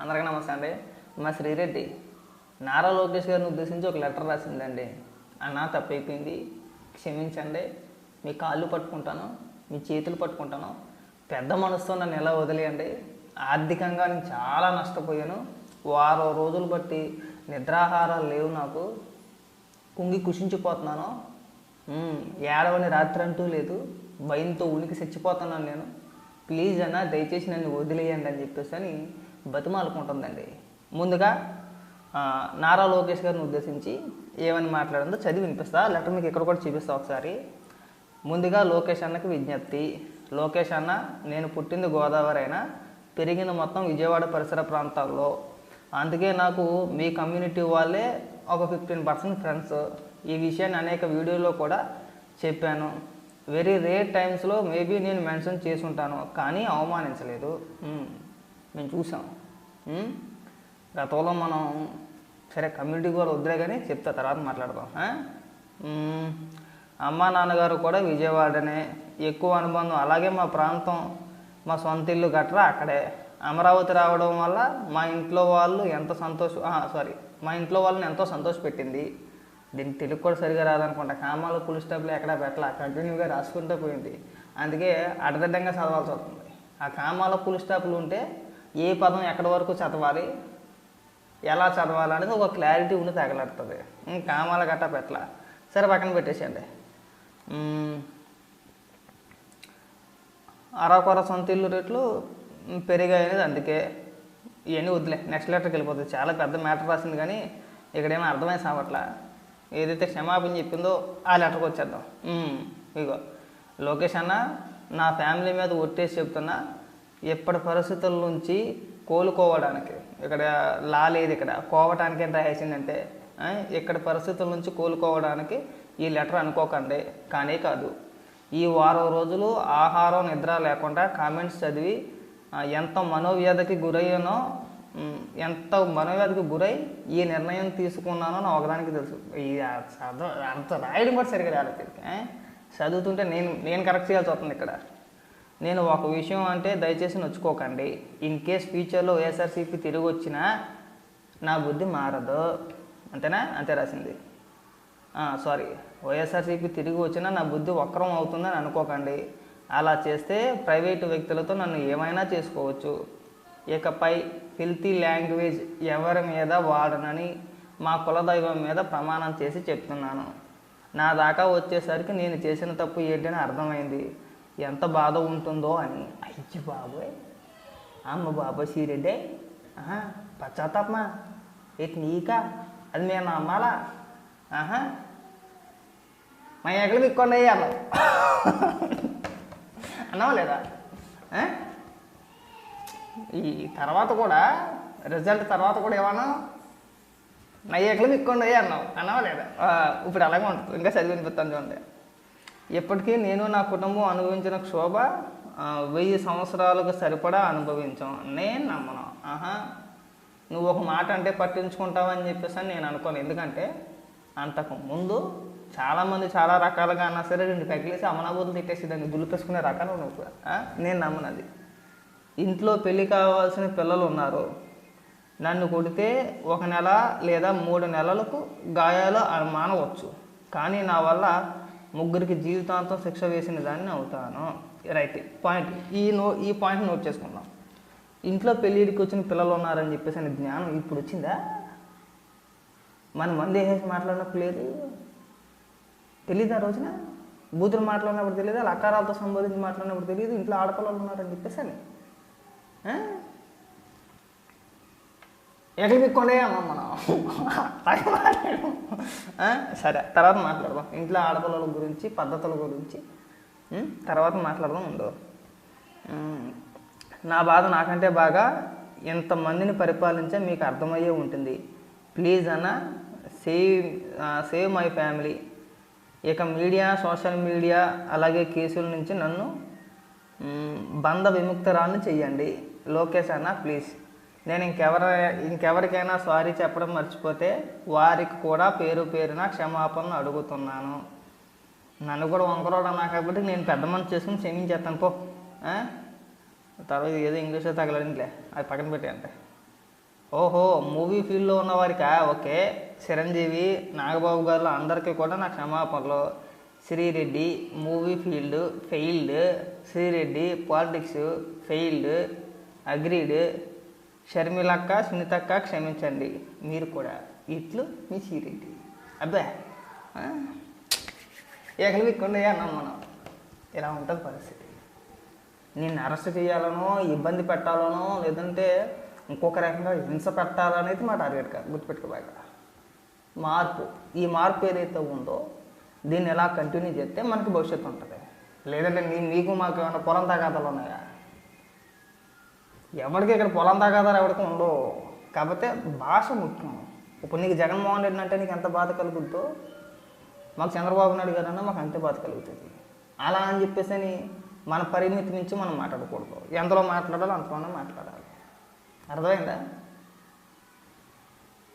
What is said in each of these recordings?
అందరికీ నమస్తే అండి. మా శ్రీరెడ్డి నారా లోకేష్ గారిని ఉద్దేశించి ఒక లెటర్ రాసిందండి. అన్న తప్పైపోయింది, క్షమించండి, మీ కాళ్ళు పట్టుకుంటాను, మీ చేతులు పట్టుకుంటాను, పెద్ద మనసుతో నన్ను ఎలా వదిలేయండి. ఆర్థికంగా నేను చాలా నష్టపోయాను. వారం రోజులు బట్టి నిద్రాహారాలు లేవు, నాకు కుంగి కుషించిపోతున్నాను. ఏడవని రాత్రి అంటూ లేదు, భయంతో ఉనికి చచ్చిపోతున్నాను నేను. ప్లీజ్ అన్న, దయచేసి నన్ను వదిలేయండి అని చెప్పేసి అని బతిమాలుకుంటుందండి. ముందుగా నారా లోకేష్ గారిని ఉద్దేశించి ఏమని మాట్లాడిందో చదివి వినిపిస్తా. లెటర్ మీకు ఇక్కడ కూడా చూపిస్తా ఒకసారి. ముందుగా లోకేష్ అన్నకి విజ్ఞప్తి. లోకేష్ అన్న, నేను పుట్టింది గోదావరి అయినా పెరిగింది మొత్తం విజయవాడ పరిసర ప్రాంతాల్లో. అందుకే నాకు మీ కమ్యూనిటీ వాళ్ళే ఒక 15% ఫ్రెండ్స్. ఈ విషయాన్ని అనేక వీడియోలో కూడా చెప్పాను. వెరీ రేర్ టైమ్స్లో మేబీ నేను మెన్షన్ చేసి ఉంటాను, కానీ అవమానించలేదు. మేము చూసాం. గతంలో మనం సరే కమ్యూనిటీ కూడా వద్దులే కానీ చెప్తా, తర్వాత మాట్లాడదాం. అమ్మ నాన్నగారు కూడా విజయవాడనే, ఎక్కువ అనుబంధం. అలాగే మా ప్రాంతం, మా సొంత ఇల్లు గట్రా అక్కడే. అమరావతి రావడం వల్ల మా ఇంట్లో వాళ్ళని ఎంతో సంతోషపెట్టింది. దీనికి తెలుగు కూడా సరిగా రాదనుకుంటా. కామాలు పులి స్టాప్లు ఎక్కడా పెట్టాల, కంటిన్యూగా రాసుకుంటూ పోయింది. అందుకే అడదడ్డంగా చదవాల్సి వస్తుంది. ఆ కామాల పులి స్టాప్లు ఉంటే ఏ పదం ఎక్కడి వరకు చదవాలి, ఎలా చదవాలి అనేది ఒక క్లారిటీ ఉండి తగలడుతుంది. కామాల గట్టా పెట్టాల. సరే పక్కన పెట్టేసేయండి. అరకొర సొంత ఇల్లు రేట్లు పెరిగాయి అనేది అందుకే. ఇవన్నీ వద్దులే, నెక్స్ట్ లెటర్కి వెళ్ళిపోతుంది. చాలా పెద్ద మ్యాటర్ రాసింది కానీ ఇక్కడేమో అర్థమైంది సావట్లా. ఏదైతే క్షమాపణ చెప్పిందో ఆ లెటర్కి వచ్చేద్దాం. ఇగో, లోకేష్ అన్న, నా ఫ్యామిలీ మీద ఒట్టేసి చెప్తున్నా, ఎప్పటి పరిస్థితుల నుంచి కోలుకోవడానికి, ఇక్కడ లేదు, ఇక్కడ కోవటానికి ఎంత వేసిందంటే ఇక్కడ పరిస్థితుల నుంచి కోలుకోవడానికి ఈ లెటర్ అనుకోకండి. కానీ కాదు, ఈ వారం రోజులు ఆహారం నిద్ర లేకుండా కామెంట్స్ చదివి ఎంత మనోవ్యాధికి గురై ఈ నిర్ణయం తీసుకున్నానో నా ఒకదానికి తెలుసు. అంత రాయడం కూడా సరిగ్గా రాలేదు. చదువుతుంటే నేను కరెక్ట్ చేయాల్సి వస్తుంది ఇక్కడ. నేను ఒక విషయం అంటే దయచేసి నొచ్చుకోకండి. ఇన్ కేస్ ఫ్యూచర్లో వైఎస్ఆర్సీపీ తిరిగి వచ్చినా నా బుద్ధి మారదు. అంతేనా? అంతే రాసింది. వైఎస్ఆర్సీపీ తిరిగి వచ్చినా నా బుద్ధి వక్రం అవుతుందని అనుకోకండి. అలా చేస్తే ప్రైవేటు వ్యక్తులతో నన్ను ఏమైనా చేసుకోవచ్చు. ఇకపై ఫిల్తీ లాంగ్వేజ్ ఎవరి మీద వాడనని మా కులదైవం మీద ప్రమాణం చేసి చెప్తున్నాను. నా దాకా వచ్చేసరికి నేను చేసిన తప్పు ఏంటని అర్థమైంది. ఎంత బాధ ఉంటుందో అని. అయ్యి బాబోయ్, అమ్మ బాబోయ్ శ్రీరెడ్డి, పశ్చాత్తాపమా ఏంటి నీకా? అది మేము నమ్మాలా? మా ఎక్కడికి ఇక్కండి అన్నావు అన్నావా లేదా? ఈ తర్వాత కూడా రిజల్ట్ తర్వాత కూడా ఏమన్నా నా ఎక్కడికి ఇక్కండి అన్నావా లేదా? ఇప్పుడు అలాగే ఉంటుంది. ఇంకా చదివి వినిపిస్తాను చూడండి. ఇప్పటికీ నేను నా కుటుంబం అనుభవించిన క్షోభ 1000 సంవత్సరాలకు సరిపడా అనుభవించాం. నేను నమ్మను. నువ్వు ఒక మాట అంటే పట్టించుకుంటావని చెప్పేసి నేను అనుకోను. ఎందుకంటే అంతకు ముందు చాలామంది చాలా రకాలుగా అన్నా సరే 2 పెగిలేసి అమనాబోతులు తిట్టేసి దాన్ని దులిపేసుకునే రకాలు నువ్వు. నేను నమ్మనది. ఇంట్లో పెళ్ళి కావాల్సిన పిల్లలు ఉన్నారు. నన్ను కొడితే 1 నెల లేదా 3 నెలలకు గాయాలు మానవచ్చు. కానీ నా వల్ల 3 జీవితాంతం శిక్ష వేసిన దాన్ని అవుతాను. Right point. ఈ పాయింట్ నోట్ చేసుకుందాం. ఇంట్లో పెళ్ళిడికి వచ్చిన పిల్లలు ఉన్నారని చెప్పేసి అని జ్ఞానం ఇప్పుడు వచ్చిందా? మన మంది వేసి మాట్లాడినప్పుడు లేదు, తెలియదు. ఆ రోజున బూతులు మాట్లాడినప్పుడు తెలియదు, వాళ్ళ అకారాలతో సంబోధించి మాట్లాడినప్పుడు తెలియదు, ఇంట్లో ఆడపిల్లలు ఉన్నారని చెప్పేసి అని ఎక్కడికి కొనే అన్నాం మనం. సరే, తర్వాత మాట్లాడదాం. ఇంట్లో ఆడపిల్లల గురించి, పద్ధతుల గురించి తర్వాత మాట్లాడదాం. ముందు నా బాధ నాకంటే బాగా ఎంతమందిని పరిపాలించే మీకు అర్థమయ్యే ఉంటుంది. ప్లీజ్ అన్న, సేవ్ మై ఫ్యామిలీ. ఇక మీడియా, సోషల్ మీడియా అలాగే కేసుల నుంచి నన్ను బంధ విముక్తరాన్ని చెయ్యండి. లోకేష్ అన్న ప్లీజ్. నేను ఇంకెవరికైనా సారీ చెప్పడం మర్చిపోతే వారికి కూడా పేరున క్షమాపణలు అడుగుతున్నాను. నన్ను కూడా వంకరోడు అన్నా కాబట్టి నేను పెద్ద మనసు చేసుకుని క్షమించేస్తాను పో. తర్వాత ఏదో ఇంగ్లీష్లో తగలడిందిలే, అది పక్కన పెట్టే అంటే ఓహో, మూవీ ఫీల్డ్లో ఉన్న వారికా? ఓకే. చిరంజీవి, నాగబాబు గారు అందరికీ కూడా నా క్షమాపణలు. Sri Reddy movie field failed, Sri Reddy politics failed, agreed. షర్మిలక్క, సునీతక్క క్షమించండి మీరు కూడా. ఇట్లు మీ శ్రీరెడ్డి. అబ్బా, ఏకలు విక్కుండా అన్నాం మనం. ఇలా ఉంటుంది పరిస్థితి. నిన్ను అరెస్ట్ చేయాలనో, ఇబ్బంది పెట్టాలనో, లేదంటే ఇంకొక రకంగా హింస పెట్టాలనేది మా టార్గెట్ కాదు. గుర్తుపెట్టుకోబాక. మార్పు, ఈ మార్పు ఏదైతే ఉందో దీన్ని ఎలా కంటిన్యూ చేస్తే మనకి భవిష్యత్తు ఉంటుంది. లేదంటే నీకు మాకు ఏమైనా పొలం తగాదాలు ఉన్నాయా? ఎవరికి ఇక్కడ పొలం తగాదాలు ఎవరికి ఉండవు. కాకపోతే భాష ముఖ్యం. ఇప్పుడు నీకు జగన్మోహన్ రెడ్డి అంటే నీకు ఎంత బాధ కలుగుతుందో మాకు చంద్రబాబు నాయుడు గారు అన్నా మాకు అంతే బాధ కలుగుతుంది. అలా అని చెప్పేసి మన పరిమితి నుంచి మనం మాట్లాడకూడదు. ఎంతలో మాట్లాడాలో అంతలోనే మాట్లాడాలి. అర్థమైందా?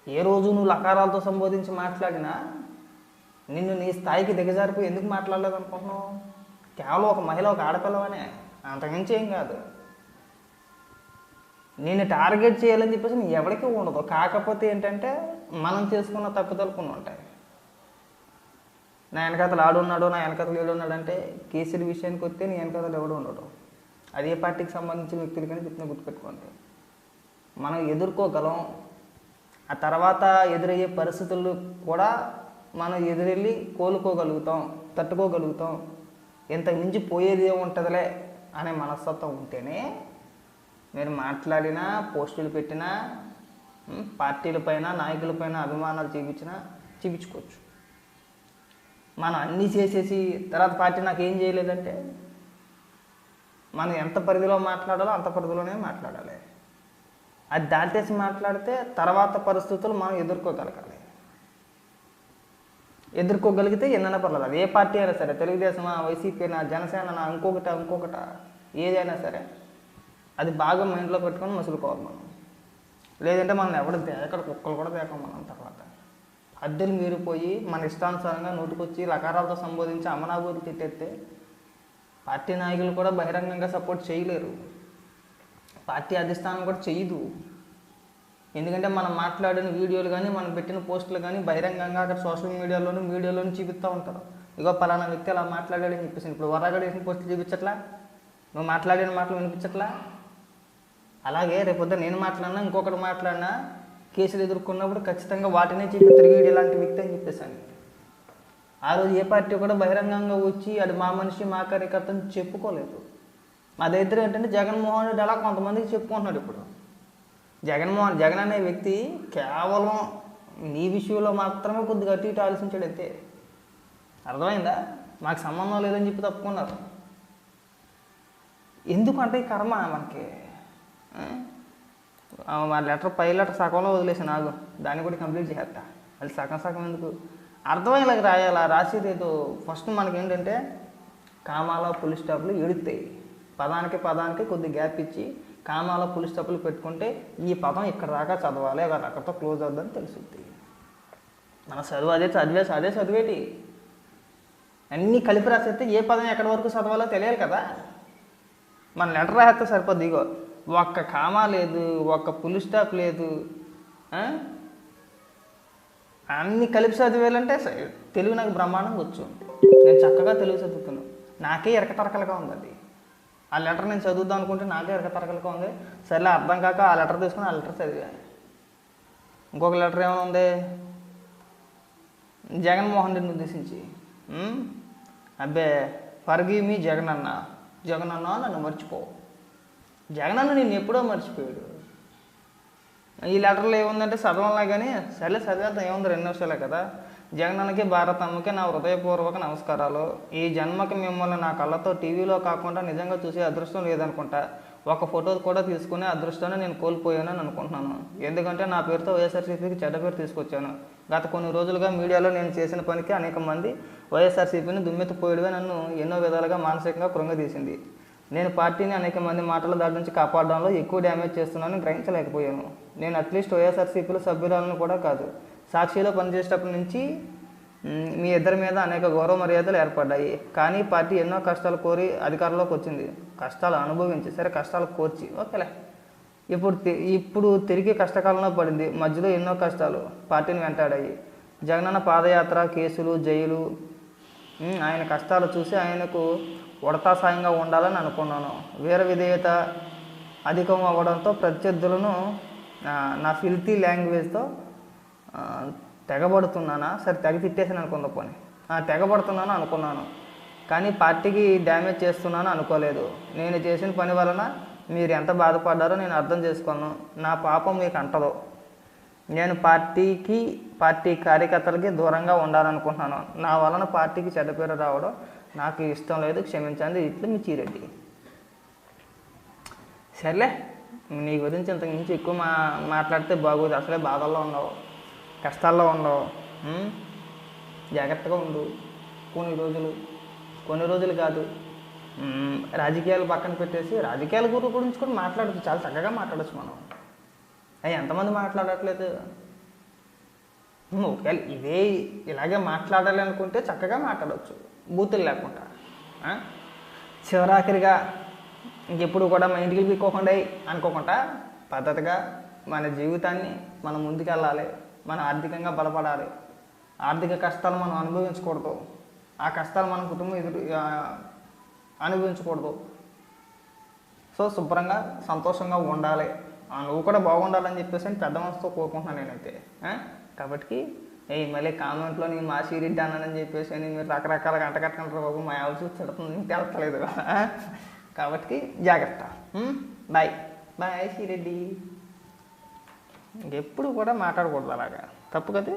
ఏ రోజు నువ్వు లకారాలతో సంబోధించి మాట్లాడినా నిన్ను నీ స్థాయికి దిగజారిపోయి ఎందుకు మాట్లాడలేదు అనుకుంటున్నావు? కేవలం ఒక మహిళ, ఒక ఆడపిల్లవనే, అంతకుమించి ఏం కాదు. నేను టార్గెట్ చేయాలని చెప్పేసి నీ ఎవరికీ ఉండదు. కాకపోతే ఏంటంటే మనం చేసుకున్న తప్పుదలు కొన్ని ఉంటాయి. నా వెనకతలు ఆడున్నాడు, నా వెనకతలు ఏడున్నాడు అంటే కేసీఆర్ విషయానికి వస్తే నీ వెనకతలు ఎవడు ఉండడు. అదే పార్టీకి సంబంధించిన వ్యక్తులు కానీ చెప్పిన గుర్తుపెట్టుకోండి. మనం ఎదుర్కోగలం. ఆ తర్వాత ఎదురయ్యే పరిస్థితులు కూడా మనం ఎదురెళ్ళి కోలుకోగలుగుతాం, తట్టుకోగలుగుతాం. ఎంత మించి పోయేది ఏముంటుందిలే అనే మనస్తత్వం ఉంటేనే మీరు మాట్లాడినా, పోస్టులు పెట్టినా, పార్టీలపైన, నాయకులపైన అభిమానాలు చూపించుకోవచ్చు. మనం అన్నీ చేసేసి తర్వాత పార్టీ నాకేం చేయలేదంటే మనం ఎంత పరిధిలో మాట్లాడాలో అంత పరిధిలోనే మాట్లాడాలి. అది దాటేసి మాట్లాడితే తర్వాత పరిస్థితులు మనం ఎదుర్కోగలిగితే ఎన్నైనా పర్లేదు. అది ఏ పార్టీ అయినా సరే, తెలుగుదేశమా, వైసీపీనా, జనసేన, ఇంకొకట ఏదైనా సరే అది బాగా మైండ్లో పెట్టుకొని మసులుకోవాలి మనం. లేదంటే మనం ఎవడ దేకడ కుక్కలు కూడా దేకం మనం. తర్వాత అద్దెలు మీరిపోయి మన ఇష్టానుసారంగా నోటుకొచ్చి లకారాలతో సంబోధించి అమనాభూతి తిట్టేస్తే పార్టీ నాయకులు కూడా బహిరంగంగా సపోర్ట్ చేయలేరు. పార్టీ అధిష్టానం కూడా చేయదు. ఎందుకంటే మనం మాట్లాడిన వీడియోలు కానీ, మనం పెట్టిన పోస్టులు కానీ బహిరంగంగా అక్కడ సోషల్ మీడియాలోనూ చూపిస్తూ ఉంటారు. ఇగో పలానా వ్యక్తి అలా మాట్లాడాడని చెప్పేసి. ఇప్పుడు వరగడ వేసిన పోస్టులు చూపించట్లా, నువ్వు మాట్లాడిన మాటలు వినిపించట్లా. అలాగే రేపొద్దు నేను మాట్లాడినా, ఇంకొకటి మాట్లాడినా కేసులు ఎదుర్కొన్నప్పుడు ఖచ్చితంగా వాటినే చూపిస్తారు, వీడు ఇలాంటి వ్యక్తి అని చెప్పేసాను. ఆ రోజు ఏ పార్టీ కూడా బహిరంగంగా వచ్చి అది మా మనిషి, మా కార్యకర్త అని చెప్పుకోలేదు. మా దగ్గర ఏంటంటే జగన్మోహన్ రెడ్డి అలా కొంతమందికి చెప్పుకుంటున్నాడు. ఇప్పుడు జగన్ అనే వ్యక్తి కేవలం నీ విషయంలో మాత్రమే కొద్దిగా అటు ఇటు ఆలోచించాడు అంతే. అర్థమైందా? మాకు సంబంధం లేదని చెప్పి తప్పుకున్నారు. ఎందుకంటే ఈ కర్మ మనకి. మా పై లెటర్ సగంలో వదిలేసి నాకు దాన్ని కూడా కంప్లీట్ చేస్తా. అది సగం ఎందుకు? అర్థమయ్యేలాగా రాయాలా? రాసేది ఏదో ఫస్ట్ మనకి ఏంటంటే కామాల పులి స్టాప్లు ఎడుతాయి. పదానికి కొద్ది గ్యాప్ ఇచ్చి కామాల పులి స్టాప్లు పెట్టుకుంటే ఈ పదం ఇక్కడ దాకా చదవాలి, అక్కడితో క్లోజ్ అవుద్దని తెలుస్తుంది. మన చదువు అదే చదివేటి అన్నీ కలిపి రాసేస్తే ఏ పదం ఎక్కడి వరకు చదవాలో తెలియాలి కదా. మన లెటర్ రాస్తే సరిపోద్ది. ఇగో ఒక్క కామా లేదు, ఒక్క పులి స్టాప్ లేదు, అన్నీ కలిపి చదివేయాలంటే తెలుగు నాకు బ్రహ్మాండంగా వచ్చు. నేను చక్కగా తెలుగు చదువుతున్నాను. నాకే ఎరకతరకలుగా ఉంది అది. ఆ లెటర్ నేను చదువుదాం అనుకుంటే నాకే ఎరకతరకలుగా ఉంది. సరేలే అర్థం కాక ఆ లెటర్ తీసుకుని ఆ లెటర్ చదివాను. ఇంకొక లెటర్ ఏమైనా జగన్మోహన్ రెడ్డిని ఉద్దేశించి, అబ్బే ఫర్గివ్ మీ జగనన్న నన్ను మర్చిపో. జగనన్న నేను ఎప్పుడో మర్చిపోయాడు. ఈ లెటర్లో ఏముందంటే చదవాలా కానీ సరే చదివేద్దాం, ఏముంది 2 నిమిషాలే కదా. జగనన్నకి, భారతమ్మకి నా హృదయపూర్వక నమస్కారాలు. ఈ జన్మకి మిమ్మల్ని నా కళ్ళతో టీవీలో కాకుండా నిజంగా చూసే అదృష్టం లేదనుకుంటా. ఒక ఫోటో కూడా తీసుకునే అదృష్టాన్ని నేను కోల్పోయానని అనుకుంటున్నాను. ఎందుకంటే నా పేరుతో వైఎస్ఆర్సీపీకి చెడ్డ పేరు తీసుకొచ్చాను. గత కొన్ని రోజులుగా మీడియాలో నేను చేసిన పనికి అనేక మంది వైఎస్ఆర్సీపీని దుమ్మెత్తిపోయడమే నన్ను ఎన్నో విధాలుగా మానసికంగా కృంగదీసింది. నేను పార్టీని అనేక మంది మాటల దాడి నుంచి కాపాడడంలో ఎక్కువ డ్యామేజ్ చేస్తున్నానని గ్రహించలేకపోయాను. నేను అట్లీస్ట్ వైఎస్ఆర్సీపీలో సభ్యురాలను కూడా కాదు. సాక్షిలో పనిచేసేటప్పటి నుంచి మీ ఇద్దరి మీద అనేక గౌరవ మర్యాదలు ఏర్పడ్డాయి. కానీ పార్టీ ఎన్నో కష్టాలు కోరి అధికారంలోకి వచ్చింది. కష్టాలు అనుభవించి, సరే కష్టాలు కోర్చి, ఓకేలే ఇప్పుడు తిరిగి కష్టకాలంలో పడింది. మధ్యలో ఎన్నో కష్టాలు పార్టీని వెంటాడాయి. జగనన్న పాదయాత్ర, కేసులు, జైలు, ఆయన కష్టాలు చూసి ఆయనకు ఉడతా సాయంగా ఉండాలని అనుకున్నాను. వీర విధేయత అధికం అవ్వడంతో ప్రత్యర్థులను నా ఫిల్తీ లాంగ్వేజ్తో తెగబడుతున్నానా, సరే తెగ తిట్టేసాను అనుకుందా పోనీ, తెగబడుతున్నాను అనుకున్నాను. కానీ పార్టీకి డ్యామేజ్ చేస్తున్నాను అనుకోలేదు. నేను చేసిన పని వలన మీరు ఎంత బాధపడ్డారో నేను అర్థం చేసుకోను. నా పాపం మీకు అంటదు. నేను పార్టీ కార్యకర్తలకి దూరంగా ఉండాలనుకుంటున్నాను. నా వలన పార్టీకి చెడ్డ పేరు రావడం నాకు ఇష్టం లేదు, క్షమించండి. ఇట్లు మిర్చిరెడ్డి. సర్లే, నీ గురించి ఇంతకు మించి ఎక్కువ మాట్లాడితే బాగోదు. అసలే బాధల్లో ఉండవు, కష్టాల్లో ఉండవు. జాగ్రత్తగా ఉండు. కొన్ని రోజులు కాదు, రాజకీయాలు పక్కన పెట్టేసి రాజకీయాల గురించి కూడా మాట్లాడచ్చు. చాలా చక్కగా మాట్లాడచ్చు మనం. ఎంతమంది మాట్లాడట్లేదు? ఒకవేళ ఇలాగే మాట్లాడాలి అనుకుంటే చక్కగా మాట్లాడవచ్చు, బూతులు లేకుండా. చివరాఖరిగా ఇంకెప్పుడు కూడా మా ఇంటికి పిక్కోకుండా అనుకోకుండా పద్ధతిగా మన జీవితాన్ని మనం ముందుకెళ్ళాలి. మనం ఆర్థికంగా బలపడాలి. ఆర్థిక కష్టాలు మనం అనుభవించకూడదు. ఆ కష్టాలు మన కుటుంబం అనుభవించకూడదు. సో శుభ్రంగా సంతోషంగా ఉండాలి. నువ్వు కూడా బాగుండాలని చెప్పేసి అని పెద్ద మనసుతో కోరుకుంటున్నాను నేనైతే. కాబట్టి మళ్ళీ కామెంట్లో నేను మా సిరెడ్డి అన్నానని చెప్పేసి అని మీరు రకరకాలుగా అంటకట్టుకుంటారు బాబు. మా ఆవిడ చూసి తిడుతుంది, తెలతలేదు. కాబట్టి జాగ్రత్త. బాయ్ సిరెడ్డి. ఇంకెప్పుడు కూడా మాట్లాడకూడదు అలాగా, తప్పు కదా.